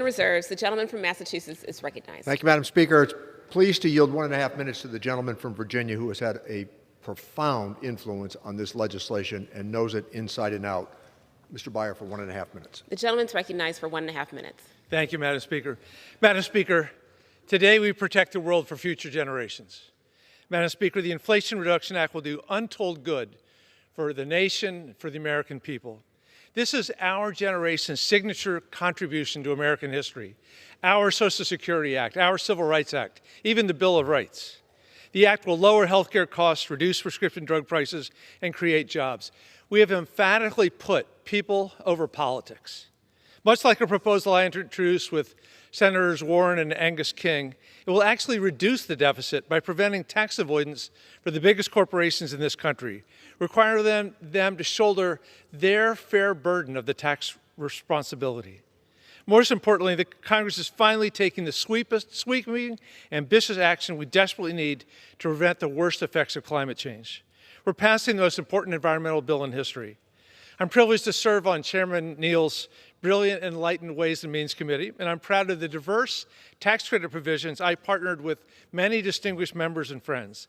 Reserves. The gentleman from Massachusetts is recognized. Thank you, Madam Speaker. It's pleased to yield 1.5 minutes to the gentleman from Virginia who has had a profound influence on this legislation and knows it inside and out. Mr. Beyer for 1.5 minutes. The gentleman's recognized for 1.5 minutes. Thank you, Madam Speaker. Madam Speaker, today we protect the world for future generations. Madam Speaker, the Inflation Reduction Act will do untold good for the nation, for the American people. This is our generation's signature contribution to American history. Our Social Security Act, our Civil Rights Act, even the Bill of Rights. The act will lower health care costs, reduce prescription drug prices, and create jobs. We have emphatically put people over politics. Much like a proposal I introduced with Senators Warren and Angus King, it will actually reduce the deficit by preventing tax avoidance for the biggest corporations in this country, require them to shoulder their fair burden of the tax responsibility. Most importantly, the Congress is finally taking the sweeping, ambitious action we desperately need to prevent the worst effects of climate change. We're passing the most important environmental bill in history. I'm privileged to serve on Chairman Neal's brilliant and enlightened Ways and Means Committee, and I'm proud of the diverse tax credit provisions I partnered with many distinguished members and friends.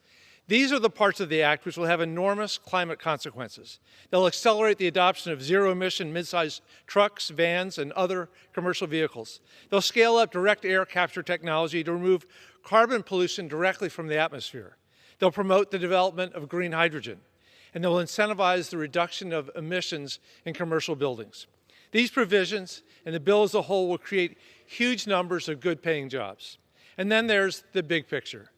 These are the parts of the act which will have enormous climate consequences. They'll accelerate the adoption of zero-emission mid-sized trucks, vans, and other commercial vehicles. They'll scale up direct air capture technology to remove carbon pollution directly from the atmosphere. They'll promote the development of green hydrogen, and they'll incentivize the reduction of emissions in commercial buildings. These provisions and the bill as a whole will create huge numbers of good-paying jobs. And then there's the big picture.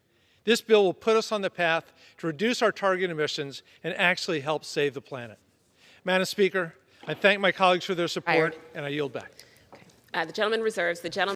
This bill will put us on the path to reduce our target emissions and actually help save the planet. Madam Speaker, I thank my colleagues for their support, and I yield back. Okay. The gentleman reserves. The gentleman